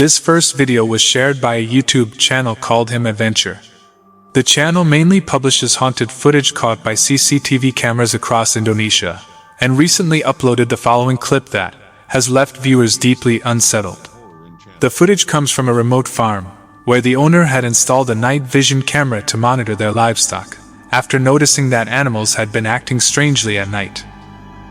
This first video was shared by a YouTube channel called Him Adventure. The channel mainly publishes haunted footage caught by CCTV cameras across Indonesia, and recently uploaded the following clip that has left viewers deeply unsettled. The footage comes from a remote farm, where the owner had installed a night vision camera to monitor their livestock, after noticing that animals had been acting strangely at night.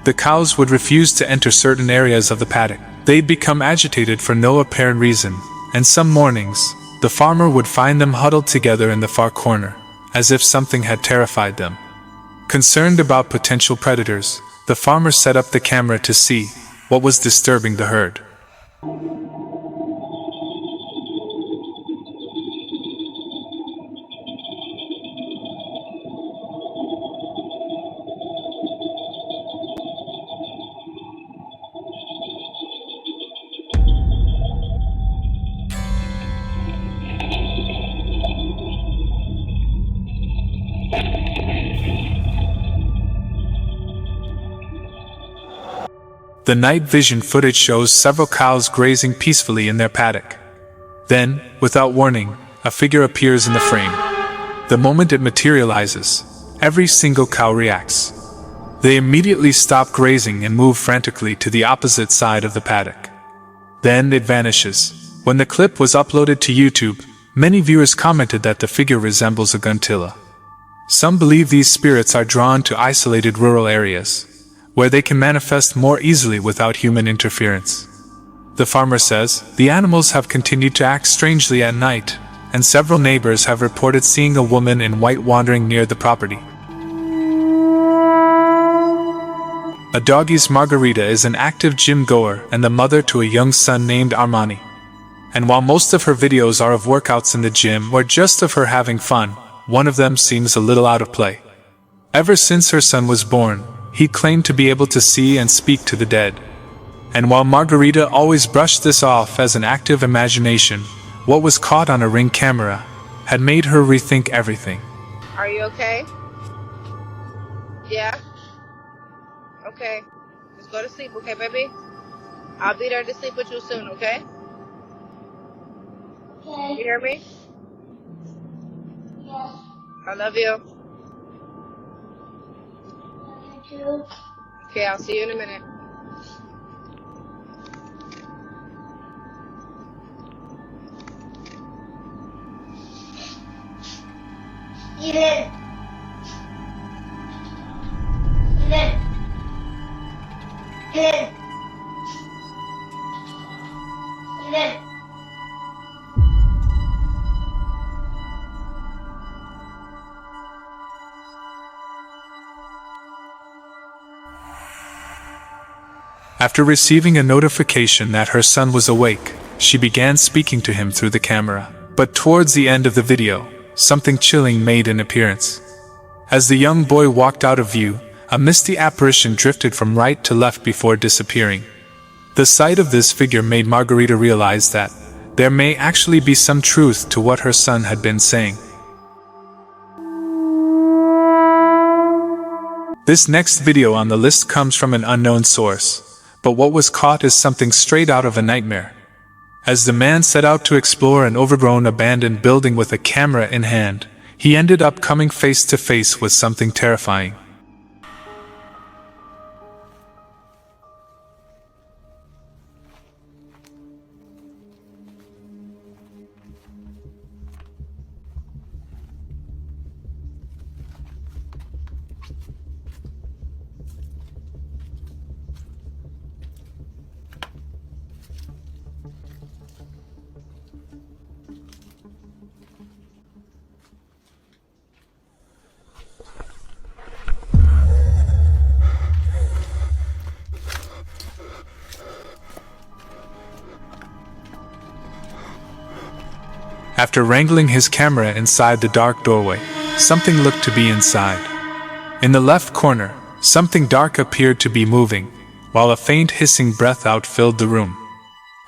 The cows would refuse to enter certain areas of the paddock. They'd become agitated for no apparent reason, and some mornings, the farmer would find them huddled together in the far corner, as if something had terrified them. Concerned about potential predators, the farmer set up the camera to see what was disturbing the herd. The night vision footage shows several cows grazing peacefully in their paddock. Then, without warning, a figure appears in the frame. The moment it materializes, every single cow reacts. They immediately stop grazing and move frantically to the opposite side of the paddock. Then it vanishes. When the clip was uploaded to YouTube, many viewers commented that the figure resembles a guntilla. Some believe these spirits are drawn to isolated rural areas, where they can manifest more easily without human interference. The farmer says the animals have continued to act strangely at night, and several neighbors have reported seeing a woman in white wandering near the property. A doggy's Margarita is an active gym goer and the mother to a young son named Armani. And while most of her videos are of workouts in the gym or just of her having fun, one of them seems a little out of play. Ever since her son was born, he claimed to be able to see and speak to the dead. And while Margarita always brushed this off as an active imagination, what was caught on a Ring camera had made her rethink everything. Are you okay? Yeah? Okay. Just go to sleep, okay, baby? I'll be there to sleep with you soon, okay? Okay. You hear me? Yes. I love you. Okay, I'll see you in a minute. Steven. Steven. Steven. Steven. After receiving a notification that her son was awake, she began speaking to him through the camera. But towards the end of the video, something chilling made an appearance. As the young boy walked out of view, a misty apparition drifted from right to left before disappearing. The sight of this figure made Margarita realize that there may actually be some truth to what her son had been saying. This next video on the list comes from an unknown source. But what was caught is something straight out of a nightmare. As the man set out to explore an overgrown abandoned building with a camera in hand, he ended up coming face to face with something terrifying. After wrangling his camera inside the dark doorway, something looked to be inside. In the left corner, something dark appeared to be moving, while a faint hissing breath outfilled the room.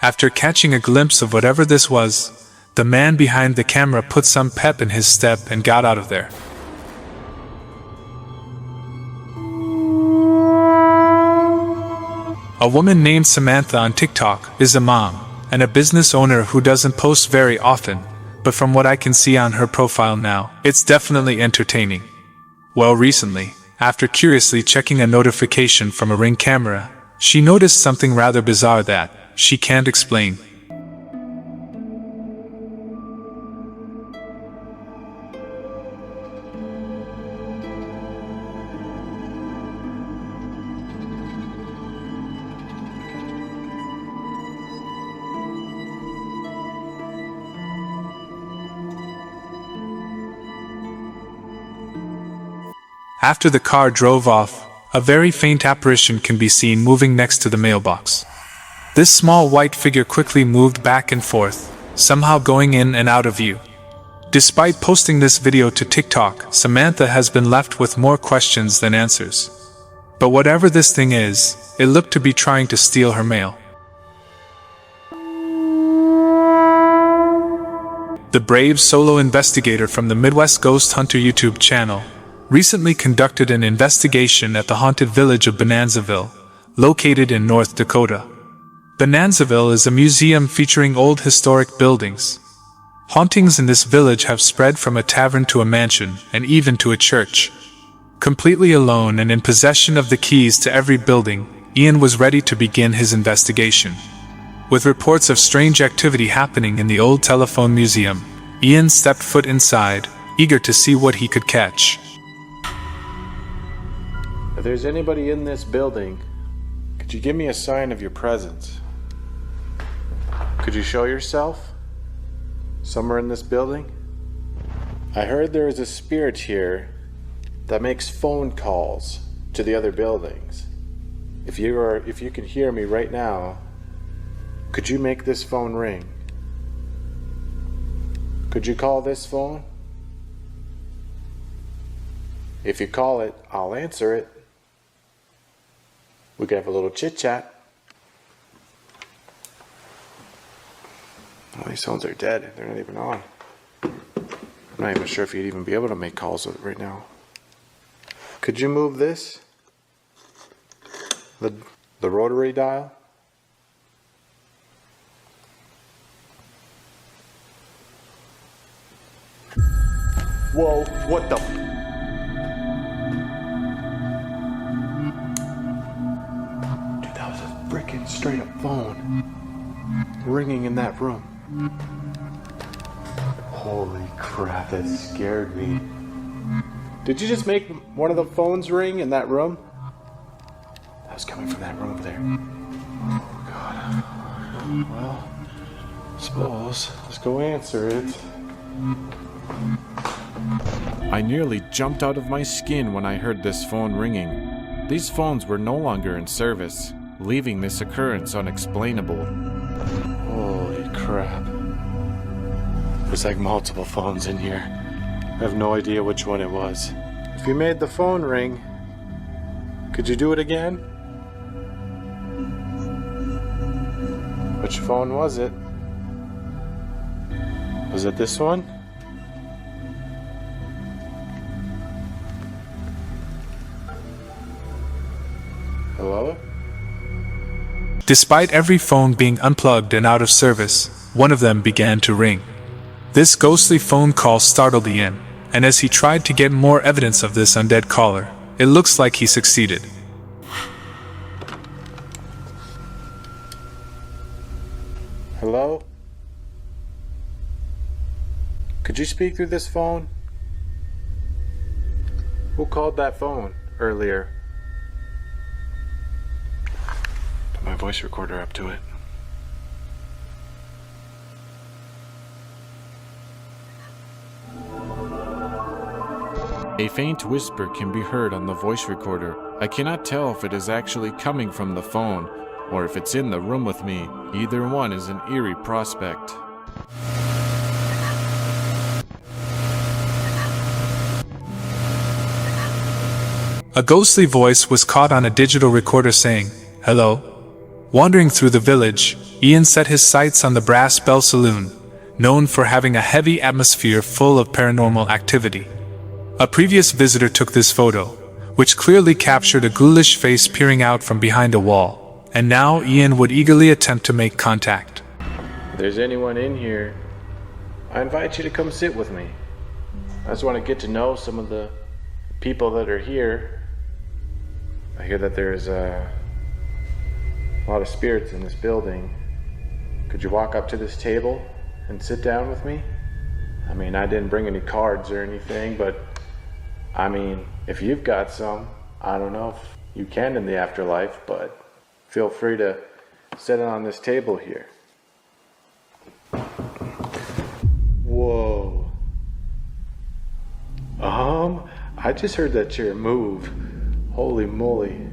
After catching a glimpse of whatever this was, the man behind the camera put some pep in his step and got out of there. A woman named Samantha on TikTok is a mom, and a business owner who doesn't post very often, but from what I can see on her profile now, it's definitely entertaining. Well, recently, after curiously checking a notification from a Ring camera, she noticed something rather bizarre that she can't explain. After the car drove off, a very faint apparition can be seen moving next to the mailbox. This small white figure quickly moved back and forth, somehow going in and out of view. Despite posting this video to TikTok, Samantha has been left with more questions than answers. But whatever this thing is, it looked to be trying to steal her mail. The brave solo investigator from the Midwest Ghost Hunter YouTube channel recently conducted an investigation at the haunted village of Bonanzaville, located in North Dakota. Bonanzaville is a museum featuring old historic buildings. Hauntings in this village have spread from a tavern to a mansion, and even to a church. Completely alone and in possession of the keys to every building, Ian was ready to begin his investigation. With reports of strange activity happening in the old telephone museum, Ian stepped foot inside, eager to see what he could catch. If there's anybody in this building, could you give me a sign of your presence? Could you show yourself? Somewhere in this building? I heard there is a spirit here that makes phone calls to the other buildings. If you can hear me right now, could you make this phone ring? Could you call this phone? If you call it, I'll answer it. We could have a little chit chat. All these phones are dead. They're not even on. I'm not even sure if you'd even be able to make calls with it right now. Could you move this? The rotary dial? Whoa, what the? Dude, that was a freaking straight up phone ringing in that room. Holy crap, that scared me. Did you just make one of the phones ring in that room? That was coming from that room over there. Oh God. Well, I suppose let's go answer it. I nearly jumped out of my skin when I heard this phone ringing. These phones were no longer in service, leaving this occurrence unexplainable. Holy crap. There's like multiple phones in here. I have no idea which one it was. If you made the phone ring, could you do it again? Which phone was it? Was it this one? Hello? Despite every phone being unplugged and out of service, one of them began to ring. This ghostly phone call startled Ian, and as he tried to get more evidence of this undead caller, it looks like he succeeded. Hello? Could you speak through this phone? Who called that phone earlier? Put my voice recorder up to it. A faint whisper can be heard on the voice recorder. I cannot tell if it is actually coming from the phone, or if it's in the room with me. Either one is an eerie prospect. A ghostly voice was caught on a digital recorder saying, "Hello." Wandering through the village, Ian set his sights on the Brass Bell Saloon, known for having a heavy atmosphere full of paranormal activity. A previous visitor took this photo, which clearly captured a ghoulish face peering out from behind a wall, and now Ian would eagerly attempt to make contact. there's anyone in here, I invite you to come sit with me. I just want to get to know some of the people that are here. I hear that there's a lot of spirits in this building. Could you walk up to this table and sit down with me? I mean, I didn't bring any cards or anything, but I mean, if you've got some, I don't know if you can in the afterlife, but feel free to sit on this table here. Whoa. I just heard that chair move. Holy moly.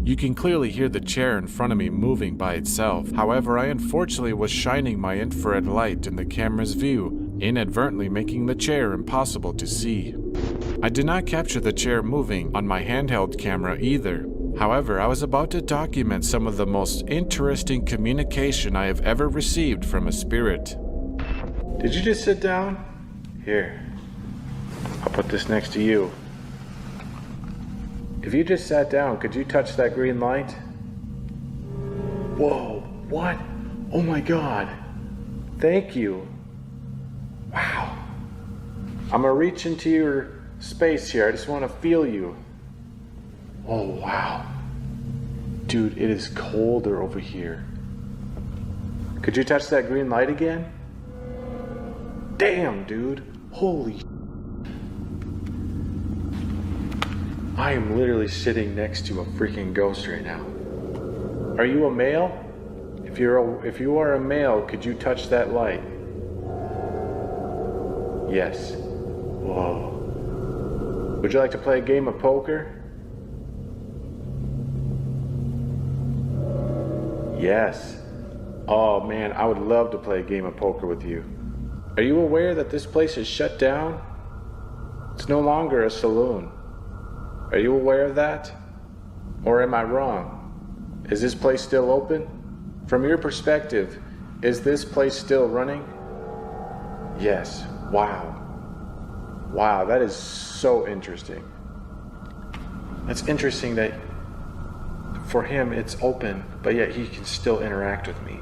You can clearly hear the chair in front of me moving by itself. However, I unfortunately was shining my infrared light in the camera's view, inadvertently making the chair impossible to see. I did not capture the chair moving on my handheld camera either. However, I was about to document some of the most interesting communication I have ever received from a spirit. Did you just sit down? Here, I'll put this next to you. If you just sat down, could you touch that green light? Whoa, what? Oh my God. Thank you. Wow. I'm gonna reach into your space here. I just want to feel you. Oh, wow. Dude, it is colder over here. Could you touch that green light again? Damn, dude. Holy. I am literally sitting next to a freaking ghost right now. Are you a male? If you are a male, could you touch that light? Yes. Whoa. Would you like to play a game of poker? Yes. Oh man, I would love to play a game of poker with you. Are you aware that this place is shut down? It's no longer a saloon. Are you aware of that? Or am I wrong? Is this place still open? From your perspective, is this place still running? Yes. Wow. Wow, that is so interesting. That's interesting that for him it's open, but yet he can still interact with me.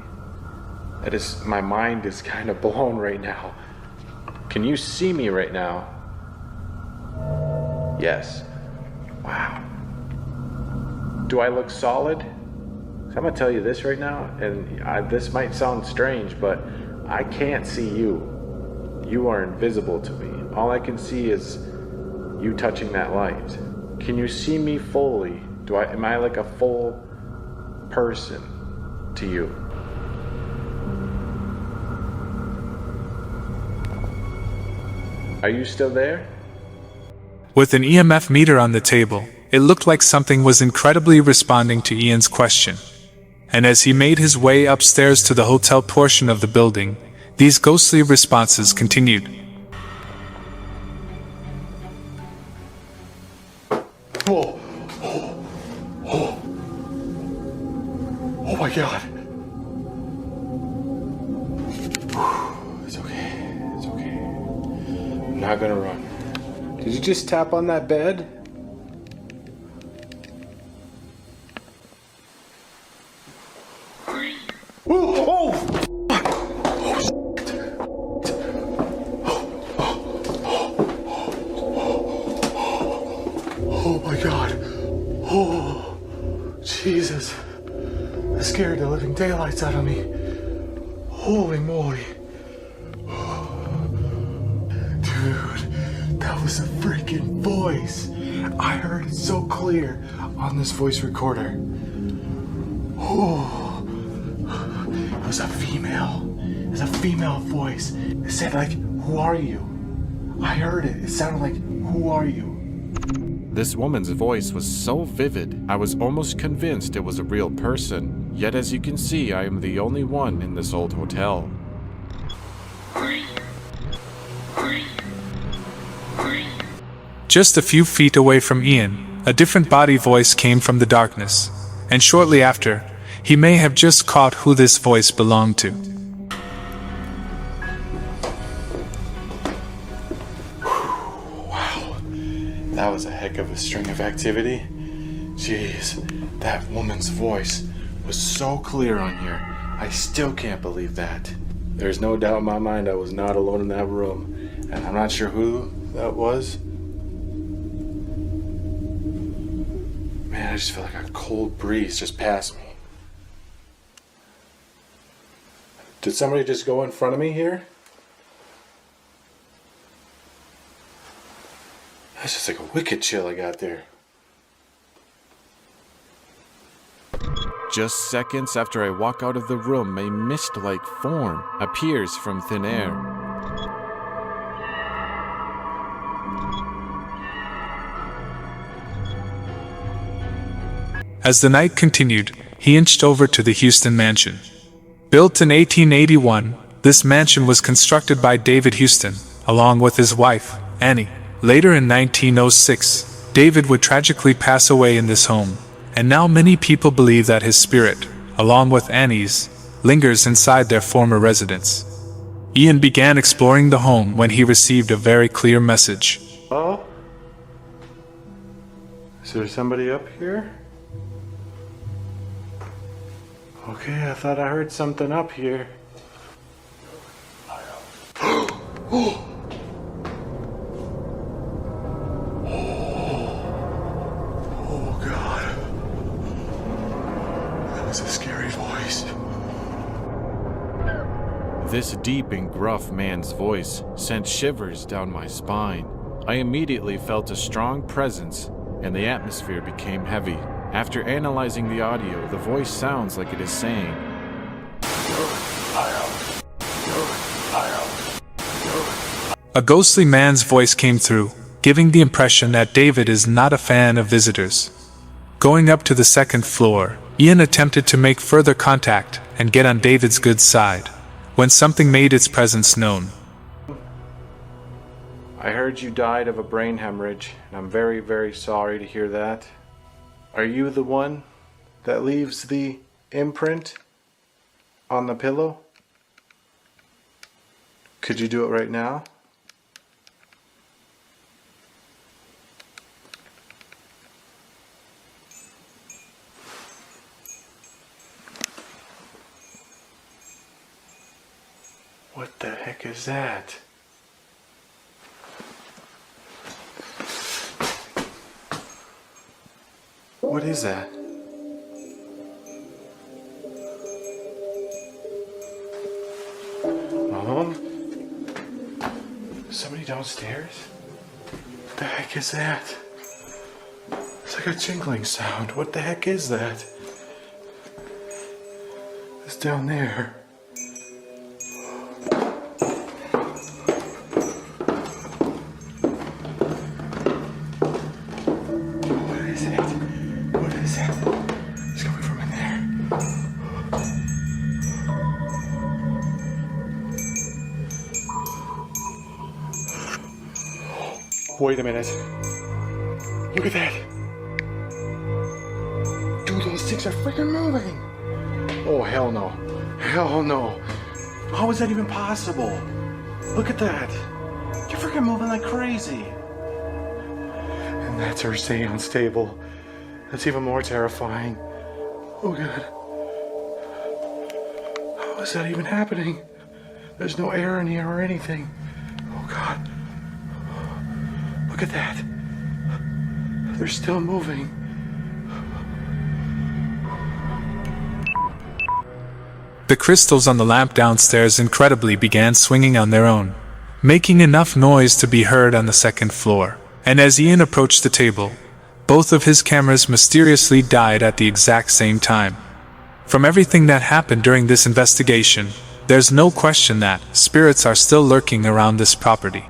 That is, my mind is kind of blown right now. Can you see me right now? Yes. Wow. Do I look solid? So I'm gonna tell you this right now, and this might sound strange, but I can't see you. You are invisible to me. All I can see is you touching that light. Can you see me fully? Am I like a full person to you? Are you still there? With an EMF meter on the table, it looked like something was incredibly responding to Ian's question. And as he made his way upstairs to the hotel portion of the building, these ghostly responses continued. Whoa. Oh my God. It's okay. It's okay. I'm not gonna run. Did you just tap on that bed? Oh my God. Oh, Jesus. That scared the living daylights out of me. Holy moly. Dude, that was a freaking voice. I heard it so clear on this voice recorder. Oh, it was a female. It was a female voice. It said like, "Who are you?" I heard it. It sounded like, "Who are you?" This woman's voice was so vivid, I was almost convinced it was a real person. Yet as you can see, I am the only one in this old hotel. Just a few feet away from Ian, a different body voice came from the darkness, and shortly after, he may have just caught who this voice belonged to. Wow, that was a heck of a string of activity. Jeez, that woman's voice was so clear on here. I still can't believe that. There's no doubt in my mind I was not alone in that room. And I'm not sure who that was. Man, I just feel like a cold breeze just passed me. Did somebody just go in front of me here? That's just like a wicked chill I got there. Just seconds after I walk out of the room, a mist-like form appears from thin air. As the night continued, he inched over to the Houston mansion. Built in 1881, this mansion was constructed by David Houston, along with his wife, Annie. Later in 1906, David would tragically pass away in this home, and now many people believe that his spirit, along with Annie's, lingers inside their former residence. Ian began exploring the home when he received a very clear message. Oh? Is there somebody up here? Okay, I thought I heard something up here. Oh God. That was a scary voice. This deep and gruff man's voice sent shivers down my spine. I immediately felt a strong presence, and the atmosphere became heavy. After analyzing the audio, the voice sounds like it is saying, A ghostly man's voice came through, giving the impression that David is not a fan of visitors. Going up to the second floor, Ian attempted to make further contact and get on David's good side, when something made its presence known. I heard you died of a brain hemorrhage, and I'm very, very sorry to hear that. Are you the one that leaves the imprint on the pillow? Could you do it right now? What the heck is that? What is that? Mom? Somebody downstairs? What the heck is that? It's like a jingling sound. What the heck is that? It's down there. Wait a minute. Look at that. Dude, those things are freaking moving. Oh, hell no. Hell no. How is that even possible? Look at that. You're freaking moving like crazy. And that's our seance table. That's even more terrifying. Oh, God. How is that even happening? There's no air in here or anything. Oh, God. Look at that. They're still moving. The crystals on the lamp downstairs incredibly began swinging on their own, making enough noise to be heard on the second floor. And as Ian approached the table, both of his cameras mysteriously died at the exact same time. From everything that happened during this investigation, there's no question that spirits are still lurking around this property.